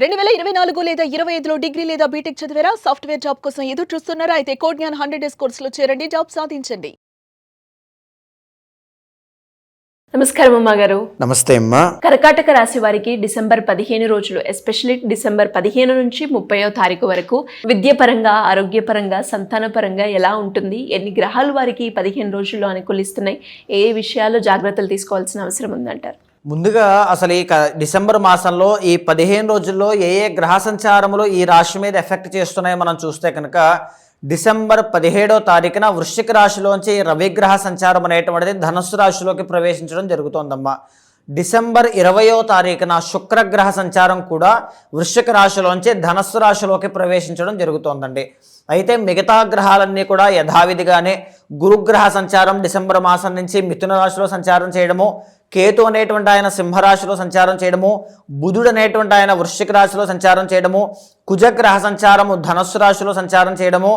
2024 లేదా 25లో డిగ్రీ లేదా బీటెక్ చదివారా? సాఫ్ట్‌వేర్ జాబ్ కోసం ఎదురు చూస్తున్నారా? అయితే కోడ్ జ్ఞాన్ 100 డేస్ కోర్సులో చేరండి, జాబ్ సాధించండి. నమస్కారం అమ్మ గారు. నమస్తే అమ్మా. కర్కాటక రాశి వారికి డిసెంబర్ 15 రోజులు, ఎస్పెషల్లీ డిసెంబర్ 15 నుంచి 30వ తారీఖు వరకు విద్యాపరంగా, ఆరోగ్యపరంగా, సంతానపరంగా ఎలా ఉంటుంది? ఎన్ని గ్రహాలు వారికి 15 రోజుల్లో అనుకూలిస్తున్నాయి? ఏ విషయాల్లో జాగ్రత్తలు తీసుకోవాల్సిన అవసరం ఉందంటారు? ముందుగా అసలు ఈ డిసెంబర్ మాసంలో ఈ 15 రోజుల్లో ఏ ఏ గ్రహ సంచారములు ఈ రాశి మీద ఎఫెక్ట్ చేస్తున్నాయో మనం చూస్తే కనుక డిసెంబర్ 17వ తారీఖున వృశ్చిక రాశిలోంచి రవిగ్రహ సంచారం అనేటువంటిది ధనుస్సు రాశిలోకి ప్రవేశించడం జరుగుతోందమ్మా. డిసెంబర్ 20వ తారీఖున శుక్రగ్రహ సంచారం కూడా వృశ్చిక రాశిలోంచి ధనస్సు రాశిలోకి ప్రవేశించడం జరుగుతోందండి. అయితే మిగతా గ్రహాలన్నీ కూడా యథావిధిగానే గురుగ్రహ సంచారం డిసెంబర్ మాసం నుంచి మిథున రాశిలో సంచారం చేయడము, కేతు అనేటువంటి ఆయన సింహరాశిలో సంచారం చేయడము, బుధుడు అనేటువంటి ఆయన వృశ్చిక రాశిలో సంచారం చేయడము, కుజగ్రహ సంచారము ధనస్సు రాశిలో సంచారం చేయడము,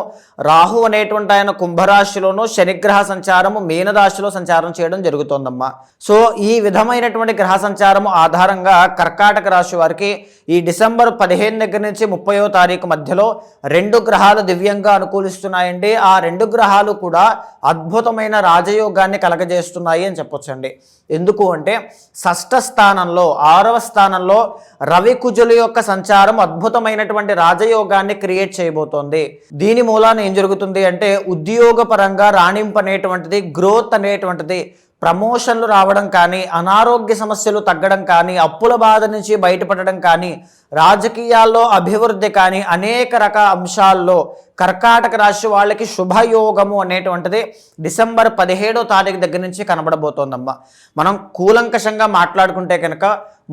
రాహు అనేటువంటి ఆయన కుంభరాశిలోను, శనిగ్రహ సంచారము మీనరాశిలో సంచారం చేయడం జరుగుతోందమ్మా. సో ఈ విధమైనటువంటి గ్రహ సంచారము ఆధారంగా కర్కాటక రాశి వారికి ఈ డిసెంబర్ 15 దగ్గర నుంచి 30వ తారీఖు మధ్యలో 2 గ్రహాలు దివ్యంగా అనుకూలిస్తున్నాయండి. ఆ 2 గ్రహాలు కూడా అద్భుతమైన రాజయోగాన్ని కలగజేస్తున్నాయి అని చెప్పొచ్చండి. ఎందుకు అంటే షష్ఠ స్థానంలో 6వ స్థానంలో రవి కుజుల యొక్క సంచారం అద్భుతమైనటువంటి రాజయోగాన్ని క్రియేట్ చేయబోతోంది. దీని మూలాన ఏం జరుగుతుంది అంటే ఉద్యోగపరంగా రాణింపు అనేటువంటిది, గ్రోత్ అనేటువంటిది, ప్రమోషన్లు రావడం కానీ, అనారోగ్య సమస్యలు తగ్గడం కానీ, అప్పుల బాధ నుంచి బయటపడడం కానీ, రాజకీయాల్లో అభివృద్ధి కానీ, అనేక రకాల అంశాల్లో కర్కాటక రాశి వాళ్ళకి శుభయోగము అనేటువంటిది డిసెంబర్ 17వ తారీఖు దగ్గర నుంచి కనబడబోతోందమ్మా. మనం కూలంకషంగా మాట్లాడుకుంటే కనుక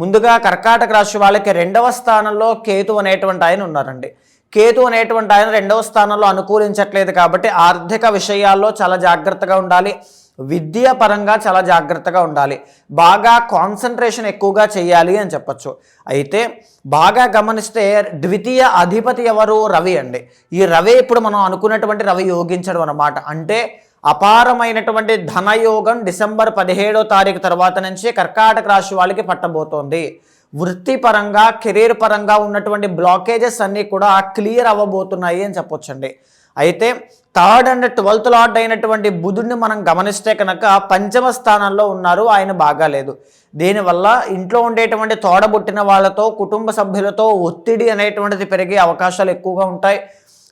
ముందుగా కర్కాటక రాశి వాళ్ళకి 2వ స్థానంలో కేతు అనేటువంటి ఆయన ఉన్నారండి. కేతు అనేటువంటి ఆయన 2వ స్థానంలో అనుకూలించట్లేదు కాబట్టి ఆర్థిక విషయాల్లో చాలా జాగ్రత్తగా ఉండాలి. విద్యా పరంగా చాలా జాగ్రత్తగా ఉండాలి. బాగా కాన్సన్ట్రేషన్ ఎక్కువగా చేయాలి అని చెప్పచ్చు. అయితే బాగా గమనిస్తే ద్వితీయ అధిపతి ఎవరు? రవి అండి. ఈ రవి ఇప్పుడు మనం అనుకున్నటువంటి రవి యోగించడం అన్నమాట. అంటే అపారమైనటువంటి ధనయోగం డిసెంబర్ 17వ తారీఖు తర్వాత నుంచి కర్కాటక రాశి వాళ్ళకి పట్టబోతోంది. వృత్తిపరంగా, కెరీర్ పరంగా ఉన్నటువంటి బ్లాకేజెస్ అన్నీ కూడా క్లియర్ అవ్వబోతున్నాయి అని చెప్పొచ్చండి. అయితే 3rd and 12th లార్డ్ అయినటువంటి బుధుడిని మనం గమనిస్తే కనుక 5వ స్థానంలో ఉన్నారు. ఆయన బాగాలేదు. దీనివల్ల ఇంట్లో ఉండేటువంటి తోడబుట్టిన వాళ్ళతో, కుటుంబ సభ్యులతో ఒత్తిడి అనేటువంటిది పెరిగే అవకాశాలు ఎక్కువగా ఉంటాయి.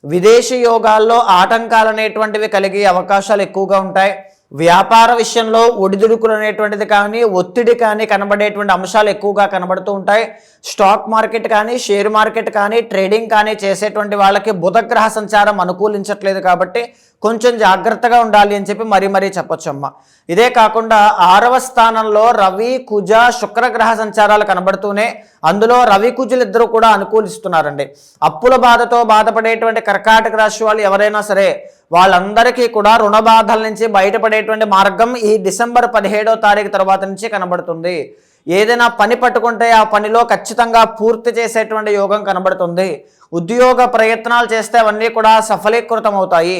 విదేశీ యోగాల్లో ఆటంకాలు అనేటువంటివి కలిగే అవకాశాలు ఎక్కువగా ఉంటాయి. వ్యాపార విషయంలో ఒడిదుడుకులు అనేటువంటిది కానీ, ఒత్తిడి కానీ కనబడేటువంటి అంశాలు ఎక్కువగా కనబడుతూ ఉంటాయి. స్టాక్ మార్కెట్ కానీ, షేర్ మార్కెట్ కానీ, ట్రేడింగ్ కానీ చేసేటువంటి వాళ్ళకి బుధగ్రహ సంచారం అనుకూలించట్లేదు కాబట్టి కొంచెం జాగ్రత్తగా ఉండాలి అని చెప్పి మరీ చెప్పొచ్చమ్మా. ఇదే కాకుండా 6వ స్థానంలో రవి, కుజ, శుక్రగ్రహ సంచారాలు కనబడుతూనే అందులో రవి కుజులు ఇద్దరు కూడా అనుకూలిస్తున్నారండి. అప్పుల బాధతో బాధపడేటువంటి కర్కాటక రాశి వాళ్ళు ఎవరైనా సరే వాళ్ళందరికీ కూడా రుణ బాధల నుంచి బయటపడేటువంటి మార్గం ఈ డిసెంబర్ 17వ తారీఖు తర్వాత నుంచి కనబడుతుంది. ఏదైనా పని పట్టుకుంటే ఆ పనిలో ఖచ్చితంగా పూర్తి చేసేటువంటి యోగం కనబడుతుంది. ఉద్యోగ ప్రయత్నాలు చేస్తే అవన్నీ కూడా సఫలీకృతం అవుతాయి.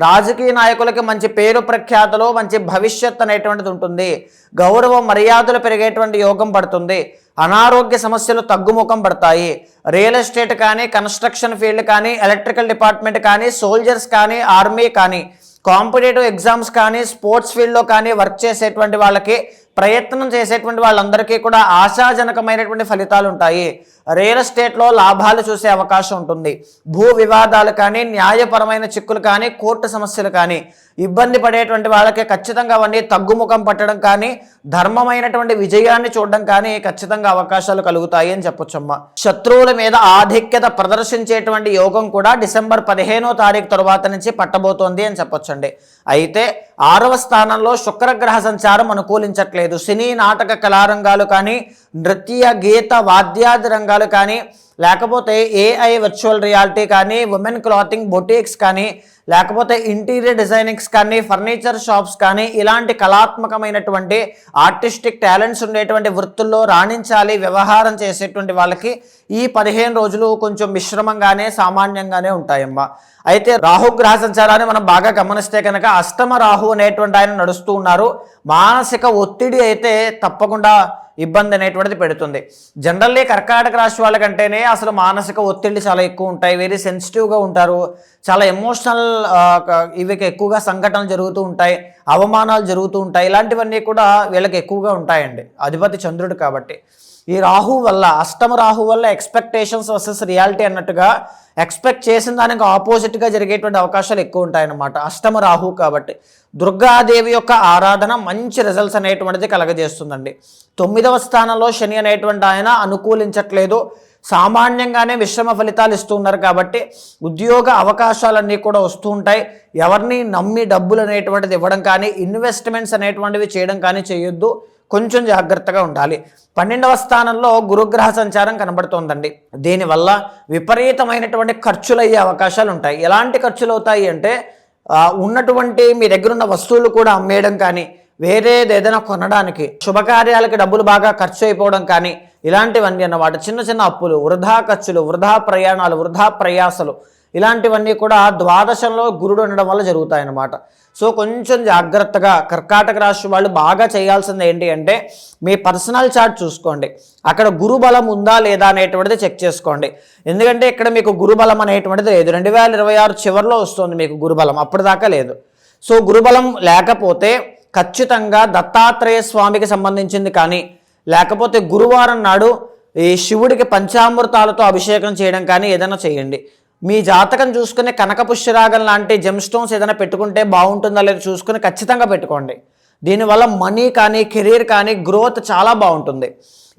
రాజకీయ నాయకులకి మంచి పేరు ప్రఖ్యాతులు, మంచి భవిష్యత్ అనేటువంటిది ఉంటుంది. గౌరవ మర్యాదలు పెరిగేటువంటి యోగం పడుతుంది. అనారోగ్య సమస్యలు తగ్గుముఖం పడతాయి. రియల్ ఎస్టేట్ కానీ, కన్స్ట్రక్షన్ ఫీల్డ్ కానీ, ఎలక్ట్రికల్ డిపార్ట్మెంట్ కానీ, సోల్జర్స్ కానీ, ఆర్మీ కానీ, కాంపిటేటివ్ ఎగ్జామ్స్ కానీ, స్పోర్ట్స్ ఫీల్డ్లో కానీ వర్క్ చేసేటువంటి వాళ్ళకి, ప్రయత్నం చేసేటువంటి వాళ్ళందరికీ కూడా ఆశాజనకమైనటువంటి ఫలితాలు ఉంటాయి. రియల్ ఎస్టేట్లో లాభాలు చూసే అవకాశం ఉంటుంది. భూ వివాదాలు కానీ, న్యాయపరమైన చిక్కులు కానీ, కోర్టు సమస్యలు కానీ, ఇబ్బంది పడేటువంటి వాళ్ళకి ఖచ్చితంగా అవన్నీ తగ్గుముఖం పట్టడం కానీ, ధర్మమైనటువంటి విజయాన్ని చూడడం కానీ ఖచ్చితంగా అవకాశాలు కలుగుతాయి అని చెప్పొచ్చమ్మా. శత్రువుల మీద ఆధిక్యత ప్రదర్శించేటువంటి యోగం కూడా డిసెంబర్ 15వ తారీఖు తర్వాత నుంచి పట్టబోతోంది అని చెప్పొచ్చండి. అయితే 6వ స్థానంలో శుక్రగ్రహ సంచారం అనుకూలించట్లేదు. సినీ నాటక కళారంగాలు కానీ, నృత్య గీత వాద్యాది రంగాలు కానీ, లేకపోతే ఏఐ వర్చువల్ రియాలిటీ కానీ, ఉమెన్ క్లాతింగ్ బొటీక్స్ కానీ, లేకపోతే ఇంటీరియర్ డిజైనింగ్స్ కానీ, ఫర్నిచర్ షాప్స్ కానీ, ఇలాంటి కళాత్మకమైనటువంటి ఆర్టిస్టిక్ టాలెంట్స్ ఉండేటువంటి వృత్తుల్లో రాణించాలి వ్యవహారం చేసేటువంటి వాళ్ళకి ఈ 15 రోజులు కొంచెం మిశ్రమంగానే, సామాన్యంగానే ఉంటాయమ్మా. అయితే రాహుగ్రహ సంచారాన్ని మనం బాగా గమనిస్తే కనుక అష్టమ రాహు అనేటువంటి ఆయన నడుస్తూ ఉన్నారు. మానసిక ఒత్తిడి అయితే తప్పకుండా ఇబ్బంది అనేటువంటిది పెడుతుంది. జనరల్లీ కర్కాటక రాశి వాళ్ళకంటేనే అసలు మానసిక ఒత్తిడి చాలా ఎక్కువ ఉంటాయి, వెరీ సెన్సిటివ్గా ఉంటారు, చాలా ఎమోషనల్ ఇవి ఎక్కువగా సంఘటనలు జరుగుతూ ఉంటాయి, అవమానాలు జరుగుతూ ఉంటాయి. ఇలాంటివన్నీ కూడా వీళ్ళకి ఎక్కువగా ఉంటాయండి, అధిపతి చంద్రుడు కాబట్టి. ఈ రాహు వల్ల, అష్టమ రాహు వల్ల ఎక్స్పెక్టేషన్స్ వర్సెస్ రియాలిటీ అన్నట్టుగా ఎక్స్పెక్ట్ చేసిన దానికి ఆపోజిట్గా జరిగేటువంటి అవకాశాలు ఎక్కువ ఉంటాయన్నమాట, అష్టమ రాహు కాబట్టి. దుర్గాదేవి యొక్క ఆరాధన మంచి రిజల్ట్స్ అనేటువంటిది కలగజేస్తుందండి. 9వ స్థానంలో శని అనేటువంటి ఆయన అనుకూలించట్లేదు, సామాన్యంగానే మిశ్రమ ఫలితాలు ఇస్తూ ఉన్నారు కాబట్టి ఉద్యోగ అవకాశాలన్నీ కూడా వస్తూ ఉంటాయి. ఎవరిని నమ్మి డబ్బులు అనేటువంటిది ఇవ్వడం కానీ, ఇన్వెస్ట్మెంట్స్ అనేటువంటివి చేయడం కానీ చేయొద్దు, కొంచెం జాగ్రత్తగా ఉండాలి. 12వ స్థానంలో గురుగ్రహ సంచారం కనబడుతోందండి. దీనివల్ల విపరీతమైనటువంటి ఖర్చులు అయ్యే అవకాశాలు ఉంటాయి. ఎలాంటి ఖర్చులు అవుతాయి అంటే ఉన్నటువంటి మీ దగ్గర ఉన్న వస్తువులు కూడా అమ్మేయడం కానీ, వేరేది ఏదైనా కొనడానికి, శుభకార్యాలకి డబ్బులు బాగా ఖర్చు అయిపోవడం కానీ, ఇలాంటివన్నీ అన్నమాట. చిన్న చిన్న అప్పులు, వృధా ఖర్చులు, వృధా ప్రయాణాలు, వృధా ప్రయాసలు, ఇలాంటివన్నీ కూడా ద్వాదశంలో గురుడు ఉండడం వల్ల జరుగుతాయన్నమాట. సో కొంచెం జాగ్రత్తగా కర్కాటక రాశి వాళ్ళు బాగా చేయాల్సింది ఏంటి అంటే మీ పర్సనల్ చార్ట్ చూసుకోండి, అక్కడ గురుబలం ఉందా లేదా అనేటువంటిది చెక్ చేసుకోండి. ఎందుకంటే ఇక్కడ మీకు గురుబలం అనేటువంటిది లేదు, 2026 చివరిలో వస్తుంది మీకు గురుబలం, అప్పటిదాకా లేదు. సో గురుబలం లేకపోతే ఖచ్చితంగా దత్తాత్రేయ స్వామికి సంబంధించింది కానీ, లేకపోతే గురువారం నాడు ఈ శివుడికి పంచామృతాలతో అభిషేకం చేయడం కానీ ఏదైనా చేయండి. మీ జాతకం చూసుకుని కనకపుష్యరాగం లాంటి జెమ్ స్టోన్స్ ఏదైనా పెట్టుకుంటే బాగుంటుందా లేదో చూసుకుని ఖచ్చితంగా పెట్టుకోండి. దీనివల్ల మనీ కానీ, కెరీర్ కానీ, గ్రోత్ చాలా బాగుంటుంది.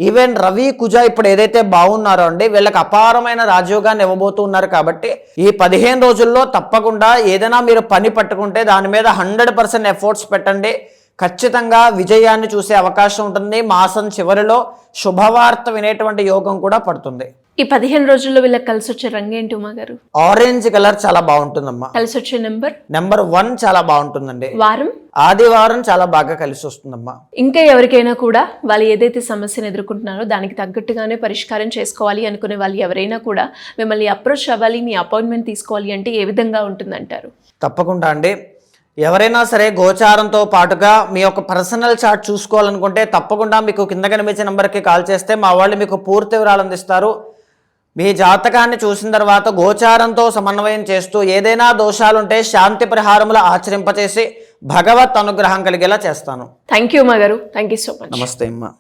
ఈవెన్ రవి, కుజ ఇప్పుడు ఏదైతే బాగున్నారో అండి, వీళ్ళకి అపారమైన రాజయోగాన్ని ఇవ్వబోతూ ఉన్నారు కాబట్టి ఈ 15 రోజుల్లో తప్పకుండా ఏదైనా మీరు పని పట్టుకుంటే దాని మీద 100% ఎఫర్ట్స్ పెట్టండి, ఖచ్చితంగా విజయాన్ని చూసే అవకాశం ఉంటుంది. మాసం చివరిలో శుభవార్త వినేటువంటి యోగం కూడా పడుతుంది. ఈ 15 రోజుల్లో వీళ్ళకి కలిసి వచ్చే రంగు ఏంటి ఉమా గారు? ఆరెంజ్ కలర్ చాలా బాగుంటుందమ్మా. కలిసి వచ్చే నెంబర్ 1 చాలా బాగుంటుందండి. వారం, ఆదివారం చాలా బాగా కలిసి వస్తుందమ్మా. ఇంకా ఎవరికైనా కూడా వాళ్ళు ఏదైతే సమస్యను ఎదుర్కొంటున్నారో దానికి తగ్గట్టుగానే పరిష్కారం చేసుకోవాలి అనుకునే వాళ్ళు ఎవరైనా కూడా మిమ్మల్ని అప్రోచ్ అవ్వాలి, మీ అపాయింట్మెంట్ తీసుకోవాలి అంటే ఏ విధంగా ఉంటుందంటారు? తప్పకుండా అండి, ఎవరైనా సరే గోచారంతో పాటుగా మీ యొక్క పర్సనల్ చార్ట్ చూసుకోవాలనుకుంటే తప్పకుండా మీకు కింద కనిపించే నెంబర్కి కాల్ చేస్తే మా వాళ్ళు మీకు పూర్తి వివరాలు అందిస్తారు. మీ జాతకాన్ని చూసిన తర్వాత గోచారంతో సమన్వయం చేస్తూ ఏదైనా దోషాలుంటే శాంతి పరిహారములు ఆచరింపచేసి భగవత్ అనుగ్రహం కలిగేలా చేస్తాను. థ్యాంక్ యూ ఉమా గారు, థ్యాంక్ యూ సో మచ్. నమస్తే అమ్మా.